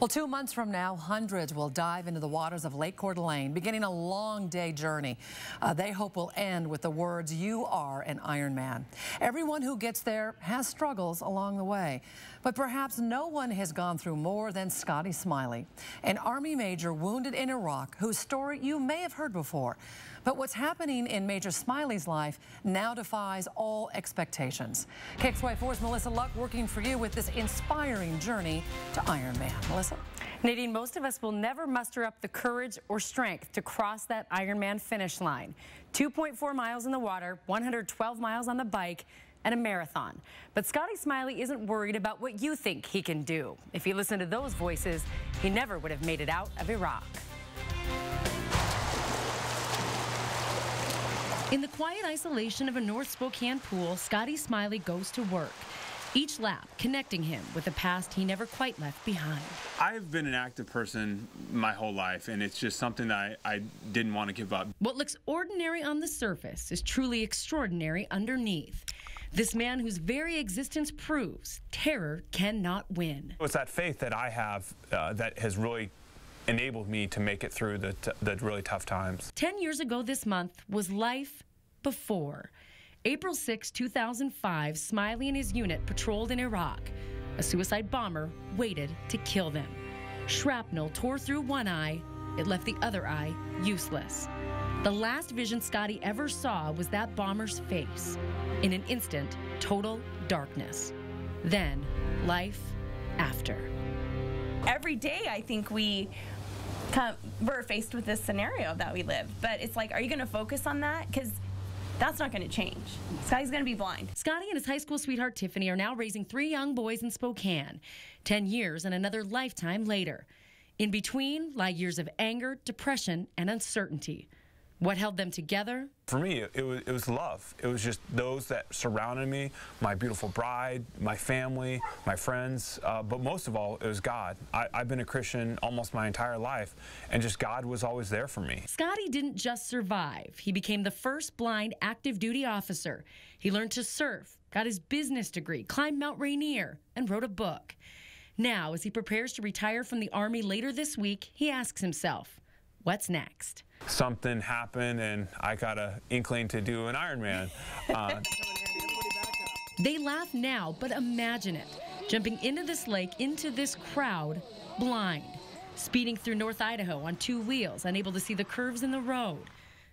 Well, 2 months from now, hundreds will dive into the waters of Lake Coeur, beginning a long day journey. They hope will end with the words, "You are an Ironman." Everyone who gets there has struggles along the way, but perhaps no one has gone through more than Scotty Smiley, an Army major wounded in Iraq whose story you may have heard before. But what's happening in Major Smiley's life now defies all expectations. KXY4's Melissa Luck working for you with this inspiring journey to Ironman. Melissa? Nadine, most of us will never muster up the courage or strength to cross that Ironman finish line. 2.4 miles in the water, 112 miles on the bike, and a marathon. But Scotty Smiley isn't worried about what you think he can do. If he listened to those voices, he never would have made it out of Iraq. In the quiet isolation of a North Spokane pool, Scotty Smiley goes to work. Each lap connecting him with a past he never quite left behind. I've been an active person my whole life, and it's just something that I didn't want to give up. What looks ordinary on the surface is truly extraordinary underneath. This man whose very existence proves terror cannot win. It's that faith that I have that has really enabled me to make it through the really tough times. 10 years ago this month was life before. April 6, 2005, Smiley and his unit patrolled in Iraq. A suicide bomber waited to kill them. Shrapnel tore through one eye. It left the other eye useless. The last vision Scotty ever saw was that bomber's face. In an instant, total darkness. Then, life after. Every day, I think we're faced with this scenario that we live. But it's like, are you going to focus on that? Because that's not going to change. Scotty's going to be blind. Scotty and his high school sweetheart Tiffany are now raising 3 young boys in Spokane. 10 years and another lifetime later. In between lie years of anger, depression, and uncertainty. What held them together? For me, it was love. It was just those that surrounded me, my beautiful bride, my family, my friends, but most of all, it was God. I've been a Christian almost my entire life, and just God was always there for me. Scotty didn't just survive. He became the first blind active duty officer. He learned to surf, got his business degree, climbed Mount Rainier, and wrote a book. Now, as he prepares to retire from the Army later this week, he asks himself, what's next? Something happened, and I got an inkling to do an Ironman. They laugh now, but imagine it. Jumping into this lake, into this crowd, blind. Speeding through North Idaho on 2 wheels, unable to see the curves in the road.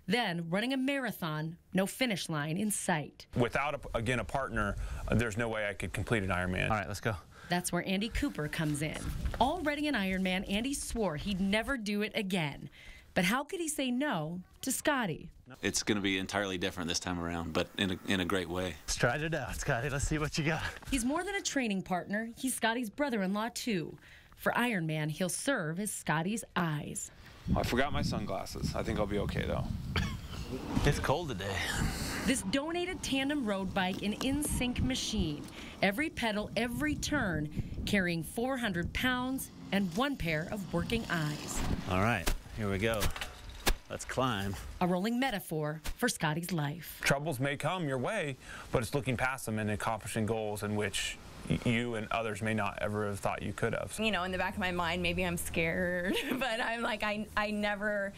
Then running a marathon, no finish line in sight. Without, again, a partner, there's no way I could complete an Ironman. All right, let's go. That's where Andy Cooper comes in. Already an Ironman, Andy swore he'd never do it again. But how could he say no to Scotty? It's going to be entirely different this time around, but in a great way. Let's try it out, Scotty. Let's see what you got. He's more than a training partner. He's Scotty's brother-in-law, too. For Ironman, he'll serve as Scotty's eyes. I forgot my sunglasses. I think I'll be okay, though. It's cold today. This donated tandem road bike, an in-sync machine. Every pedal, every turn, carrying 400 pounds and 1 pair of working eyes. All right, here we go. Let's climb. A rolling metaphor for Scotty's life. Troubles may come your way, but it's looking past them and accomplishing goals in which you and others may not ever have thought you could have. You know, in the back of my mind, maybe I'm scared, but I'm like, I never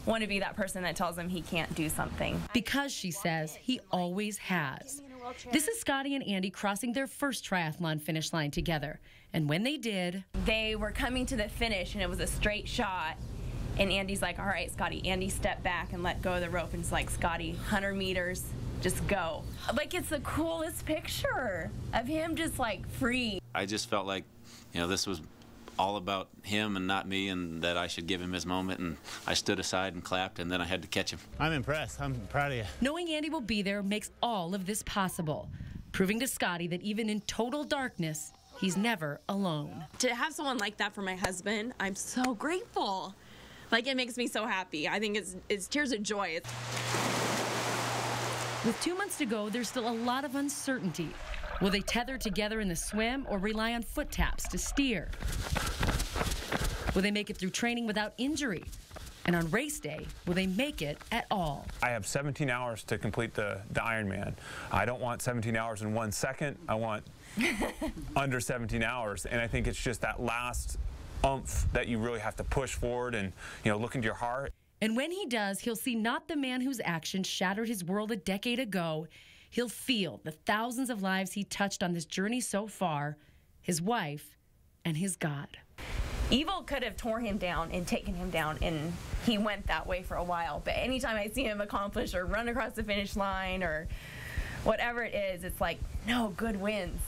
want to be that person that tells him he can't do something. Because, she says, he always has. This is Scotty and Andy crossing their first triathlon finish line together. And when they did, they were coming to the finish, and it was a straight shot. And Andy's like, all right, Scotty. Andy stepped back and let go of the rope, and it's like, Scotty, 100 meters, just go. Like, it's the coolest picture of him just, like, free. I just felt like, you know, this was all about him and not me, and that I should give him his moment, and I stood aside and clapped, and then I had to catch him. I'm impressed. I'm proud of you. Knowing Andy will be there makes all of this possible, proving to Scotty that even in total darkness, he's never alone. To have someone like that for my husband, I'm so grateful. Like, it makes me so happy. I think it's tears of joy. With 2 months to go, there's still a lot of uncertainty. Will they tether together in the swim or rely on foot taps to steer? Will they make it through training without injury? And on race day, will they make it at all? I have 17 hours to complete the Ironman. I don't want 17 hours in 1 second. I want under 17 hours. And I think it's just that last oomph that you really have to push forward and, look into your heart. And when he does, he'll see not the man whose actions shattered his world a decade ago. He'll feel the thousands of lives he touched on this journey so far, his wife, and his God. Evil could have tore him down and taken him down, and he went that way for a while. But anytime I see him accomplish or run across the finish line or whatever it is, it's like, no, good wins.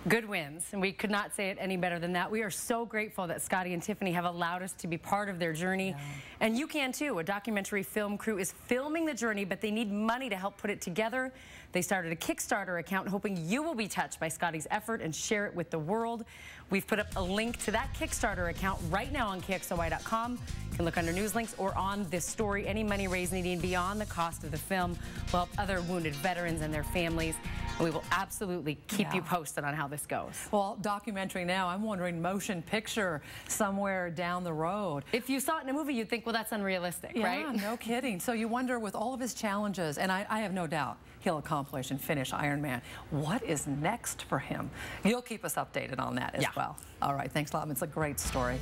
Good wins, and we could not say it any better than that. We are so grateful that Scotty and Tiffany have allowed us to be part of their journey, and you can too. A documentary film crew is filming the journey, but they need money to help put it together. They started a Kickstarter account hoping you will be touched by Scotty's effort and share it with the world. We've put up a link to that Kickstarter account right now on KXLY.com. You can look under news links or on this story. Any money raised needing beyond the cost of the film will help other wounded veterans and their families. And we will absolutely keep you posted on how this goes. Well, documentary now, I'm wondering motion picture somewhere down the road. If you saw it in a movie, you'd think, well, that's unrealistic, right? Yeah, no kidding. So you wonder, with all of his challenges, and I have no doubt he'll accomplish and finish Ironman, what is next for him? You'll keep us updated on that as well. All right, thanks a lot. It's a great story.